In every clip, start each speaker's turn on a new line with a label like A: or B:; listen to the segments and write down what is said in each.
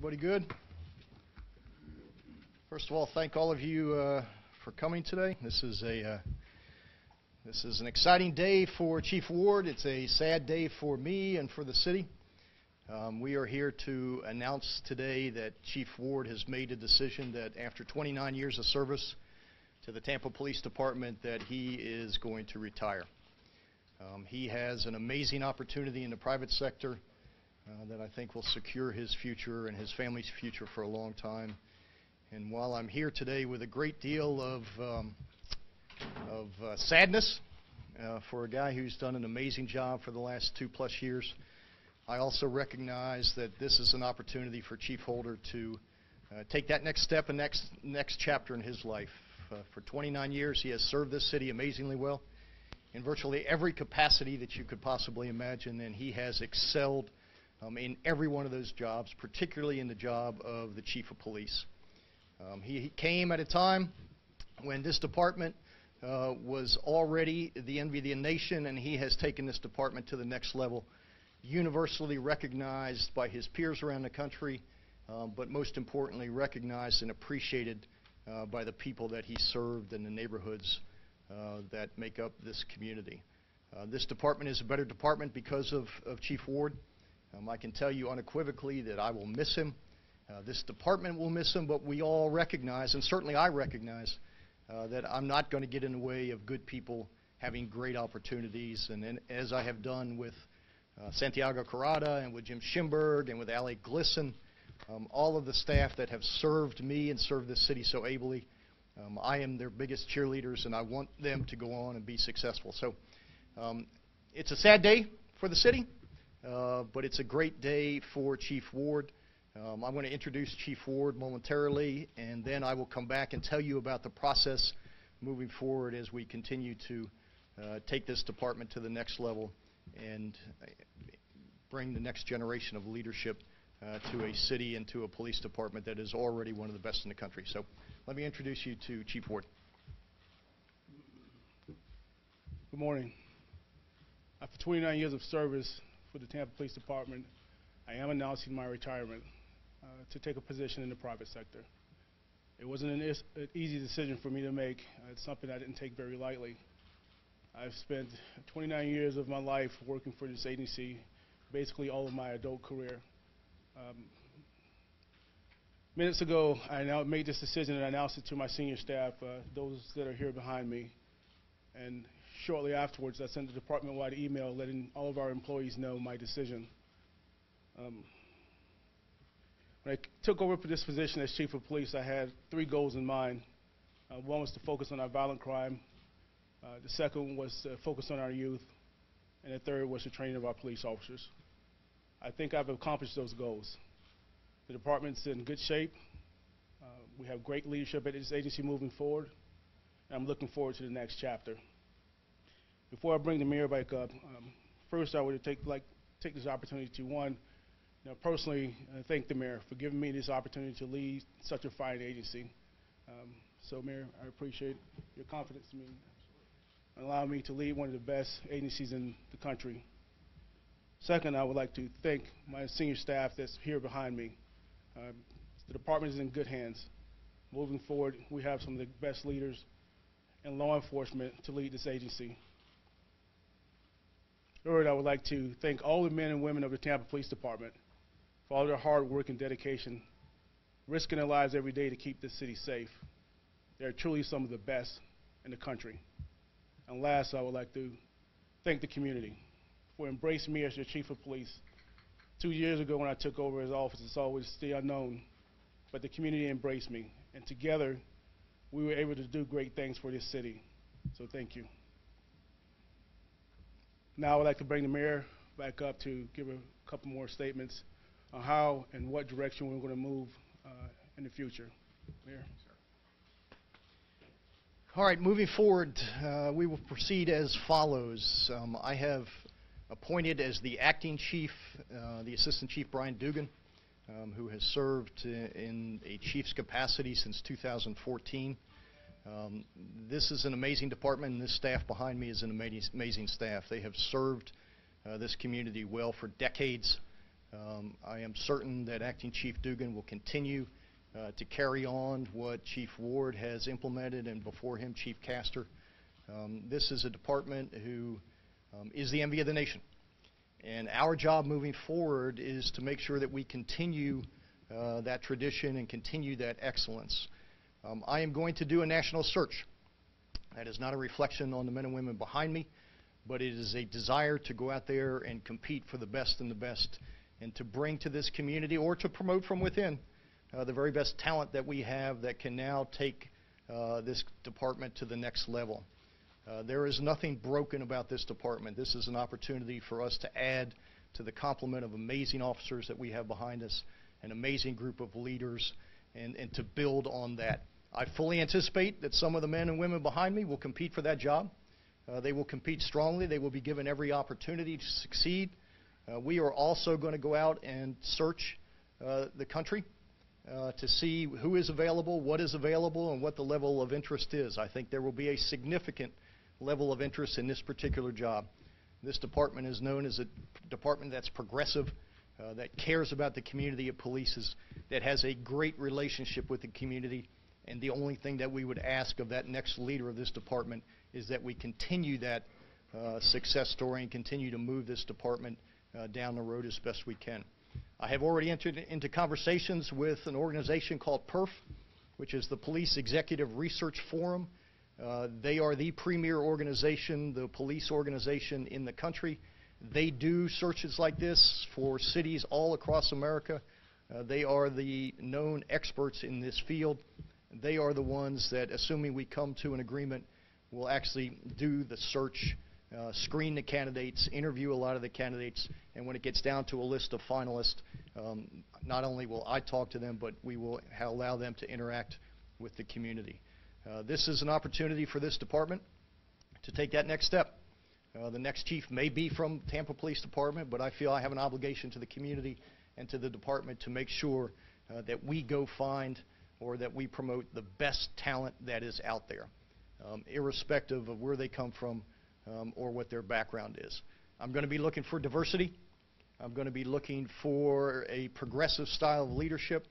A: Everybody good? First of all, thank all of you for coming today. This is an exciting day for Chief Ward. It's a sad day for me and for the city. We are here to announce today that Chief Ward has made a decision that after 29 years of service to the Tampa Police Department that he is going to retire. He has an amazing opportunity in the private sector that I think will secure his future and his family's future for a long time. And while I'm here today with a great deal of sadness for a guy who's done an amazing job for the last 2+ years, I also recognize that this is an opportunity for Chief Holder to take that next step and next chapter in his life. For 29 years, he has served this city amazingly well in virtually every capacity that you could possibly imagine, and he has excelled in every one of those jobs, particularly in the job of the Chief of Police. He came at a time when this department was already the envy of the nation, and he has taken this department to the next level, universally recognized by his peers around the country, but most importantly recognized and appreciated by the people that he served in the neighborhoods that make up this community. This department is a better department because of Chief Ward. I can tell you unequivocally that I will miss him. This department will miss him, but we all recognize, and certainly I recognize, that I'm not going to get in the way of good people having great opportunities. And as I have done with Santiago Carrada and with Jim Schimberg and with Allie Glisson, all of the staff that have served me and served this city so ably, I am their biggest cheerleaders, and I want them to go on and be successful. So it's a sad day for the city. But it's a great day for Chief Ward. I'm going to introduce Chief Ward momentarily, and then I will come back and tell you about the process moving forward as we continue to take this department to the next level and bring the next generation of leadership to a city and to a police department that is already one of the best in the country. So let me introduce you to Chief Ward.
B: Good morning. After 29 years of service for the Tampa Police Department, I am announcing my retirement to take a position in the private sector. It wasn't an easy decision for me to make. It's something I didn't take very lightly. I've spent 29 years of my life working for this agency, basically all of my adult career. Minutes ago, I now made this decision and I announced it to my senior staff, those that are here behind me. And shortly afterwards, I sent a department-wide email letting all of our employees know my decision. When I took over for this position as Chief of Police, I had 3 goals in mind. One was to focus on our violent crime. The second was to focus on our youth. And the third was the training of our police officers. I think I've accomplished those goals. The department's in good shape. We have great leadership at this agency moving forward. And I'm looking forward to the next chapter. Before I bring the mayor back up, first I would take this opportunity to, personally thank the mayor for giving me this opportunity to lead such a fine agency. So, Mayor, I appreciate your confidence in me and allowing me to lead one of the best agencies in the country. Second, I would like to thank my senior staff that's here behind me. The department is in good hands. Moving forward, we have some of the best leaders in law enforcement to lead this agency. Third, I would like to thank all the men and women of the Tampa Police Department for all their hard work and dedication, risking their lives every day to keep this city safe. They are truly some of the best in the country. And last, I would like to thank the community for embracing me as your Chief of Police. 2 years ago when I took over his office, it's always the unknown, but the community embraced me. And together, we were able to do great things for this city. So thank you. Now I would like to bring the mayor back up to give a couple more statements on how and what direction we're going to move in the future. Mayor.
A: All right, moving forward, we will proceed as follows. I have appointed as the acting chief, the Assistant Chief Brian Dugan, who has served in a chief's capacity since 2014. This is an amazing department, and this staff behind me is an amazing staff. They have served this community well for decades. I am certain that Acting Chief Dugan will continue to carry on what Chief Ward has implemented, and before him, Chief Castor. This is a department who is the envy of the nation. And our job moving forward is to make sure that we continue that tradition and continue that excellence. I am going to do a national search. That is not a reflection on the men and women behind me, but it is a desire to go out there and compete for the best and the best, and to bring to this community, or to promote from within, the very best talent that we have that can now take this department to the next level. There is nothing broken about this department. This is an opportunity for us to add to the complement of amazing officers that we have behind us, an amazing group of leaders, and to build on that. I fully anticipate that some of the men and women behind me will compete for that job. They will compete strongly. They will be given every opportunity to succeed. We are also going to go out and search the country to see who is available, what is available, and what the level of interest is. I think there will be a significant level of interest in this particular job. This department is known as a department that's progressive, that cares about the community it polices, that has a great relationship with the community, and the only thing that we would ask of that next leader of this department is that we continue that success story and continue to move this department down the road as best we can. I have already entered into conversations with an organization called PERF, which is the Police Executive Research Forum. They are the premier organization, the police organization in the country. They do searches like this for cities all across America. They are the known experts in this field. They are the ones that, assuming we come to an agreement, will actually do the search, screen the candidates, interview a lot of the candidates, and when it gets down to a list of finalists, not only will I talk to them, but we will allow them to interact with the community. This is an opportunity for this department to take that next step. The next chief may be from Tampa Police Department, but I feel I have an obligation to the community and to the department to make sure that we go find, or that we promote, the best talent that is out there, irrespective of where they come from or what their background is. I'm going to be looking for diversity. I'm going to be looking for a progressive style of leadership.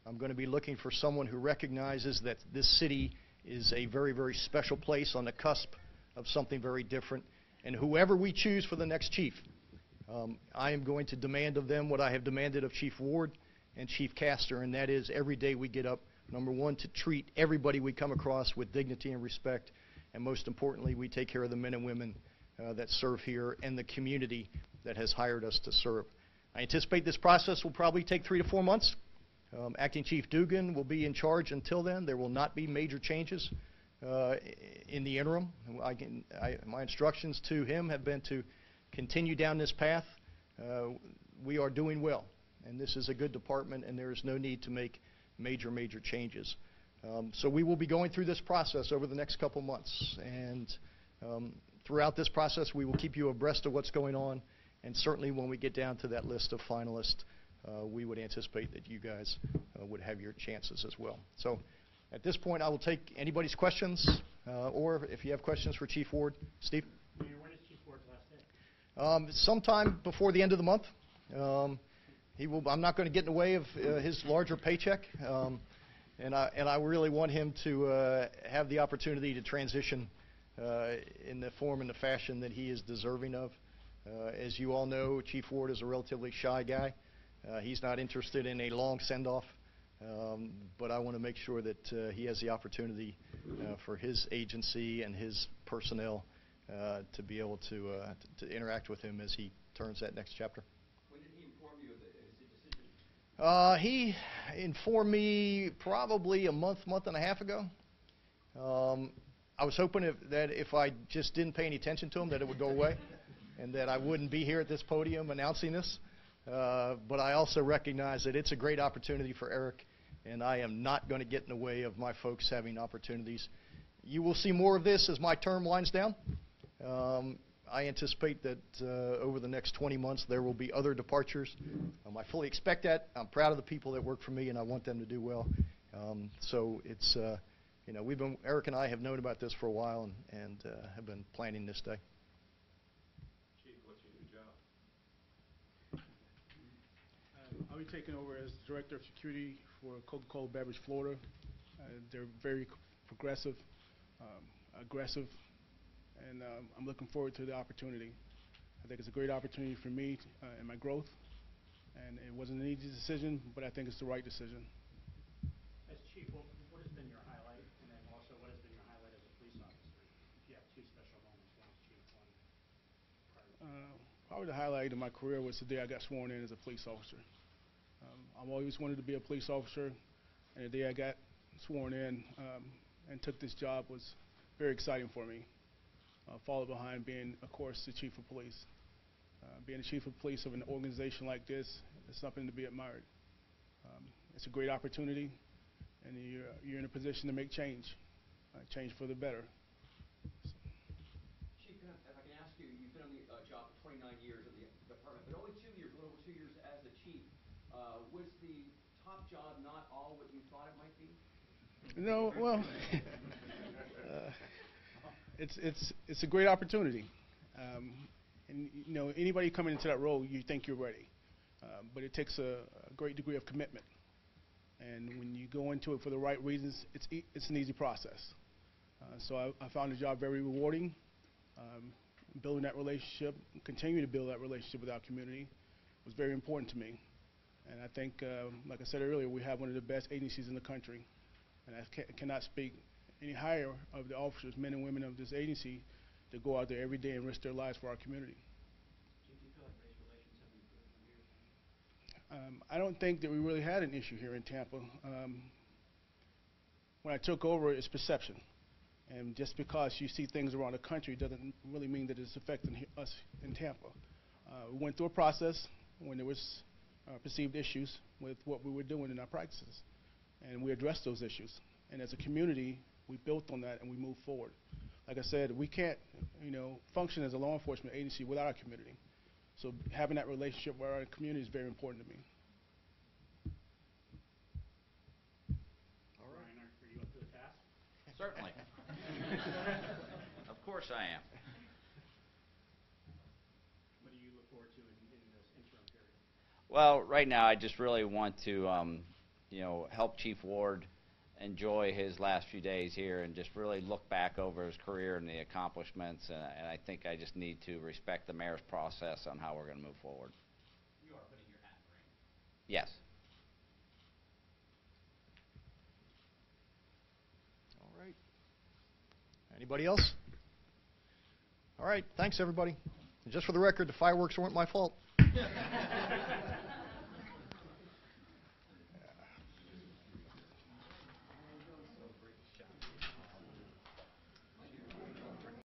A: I'm going to be looking for someone who recognizes that this city is a very, very special place on the cusp of something very different. And whoever we choose for the next chief, I am going to demand of them what I have demanded of Chief Ward and Chief Castor, and that is every day we get up, number one, to treat everybody we come across with dignity and respect, and most importantly, we take care of the men and women that serve here and the community that has hired us to serve. I anticipate this process will probably take 3 to 4 months. Acting Chief Dugan will be in charge until then. There will not be major changes in the interim. My instructions to him have been to continue down this path. We are doing well, and this is a good department, and there is no need to make major changes. So we will be going through this process over the next couple months, and throughout this process we will keep you abreast of what's going on, and certainly when we get down to that list of finalists, we would anticipate that you guys would have your chances as well. So at this point, I will take anybody's questions, or if you have questions for Chief Ward. Steve?
C: When is Chief Ward's last day?
A: Sometime before the end of the month. I'm not going to get in the way of his larger paycheck, and I really want him to have the opportunity to transition in the form and the fashion that he is deserving of. As you all know, Chief Ward is a relatively shy guy. He's not interested in a long send-off, but I want to make sure that he has the opportunity for his agency and his personnel to be able to interact with him as he turns that next chapter.
D: When did he inform you of his decision?
A: He informed me probably a month and a half ago. I was hoping that if I just didn't pay any attention to him, that it would go away and that I wouldn't be here at this podium announcing this. But I also recognize that it's a great opportunity for Eric, and I am not going to get in the way of my folks having opportunities. You will see more of this as my term winds down. I anticipate that over the next 20 months there will be other departures. I fully expect that. I'm proud of the people that work for me, and I want them to do well. So it's, Eric and I have known about this for a while and have been planning this day.
D: Chief, what's your new job?
B: I'll be taking over as Director of Security for Coca-Cola Beverage Florida. They're very progressive, aggressive, and I'm looking forward to the opportunity. I think it's a great opportunity for me and my growth, and it wasn't an easy decision, but I think it's the right decision.
C: As chief, what has been your highlight, and then also what has been your highlight as a police officer? If you have two special moments, one as chief, one prior to chief.
B: Probably the highlight of my career was the day I got sworn in as a police officer. I've always wanted to be a police officer, and the day I got sworn in and took this job was very exciting for me. Followed behind being, of course, the chief of police. Being the chief of police of an organization like this is something to be admired. It's a great opportunity, and you're in a position to make change for the better.
D: Chief, if I can ask you, you've been on the job for 29 years in the department, but only 2 years, a little over 2 years as the chief. Was the top job not all what you thought it might be?
B: No, well, it's a great opportunity. And you know, anybody coming into that role, you think you're ready, but it takes a great degree of commitment. And when you go into it for the right reasons, it's an easy process. So I found the job very rewarding. Building that relationship, continuing to build that relationship with our community was very important to me. And I think, like I said earlier, we have one of the best agencies in the country. And I cannot speak any higher of the officers, men and women of this agency, that go out there every day and risk their lives for our community.
C: Chief, do you feel like race relations have improved under your tenure?
B: I don't think that we really had an issue here in Tampa. When I took over, it's perception. And just because you see things around the country doesn't really mean that it's affecting us in Tampa. We went through a process when there was perceived issues with what we were doing in our practices, and we addressed those issues. And as a community, we built on that and we moved forward. Like I said, we can't, function as a law enforcement agency without our community. So having that relationship with our community is very important to me.
C: All right. Ryan, are you up to the task?
E: Certainly. Of course I am.
C: What do you look forward to in this interim period?
E: Well, right now I just really want to, help Chief Ward enjoy his last few days here and just really look back over his career and the accomplishments. And I think I just need to respect the mayor's process on how we're going to move forward.
D: You are putting your hat in the ring.
E: Yes.
A: All right. Anybody else? All right. Thanks, everybody. And just for the record, the fireworks weren't my fault.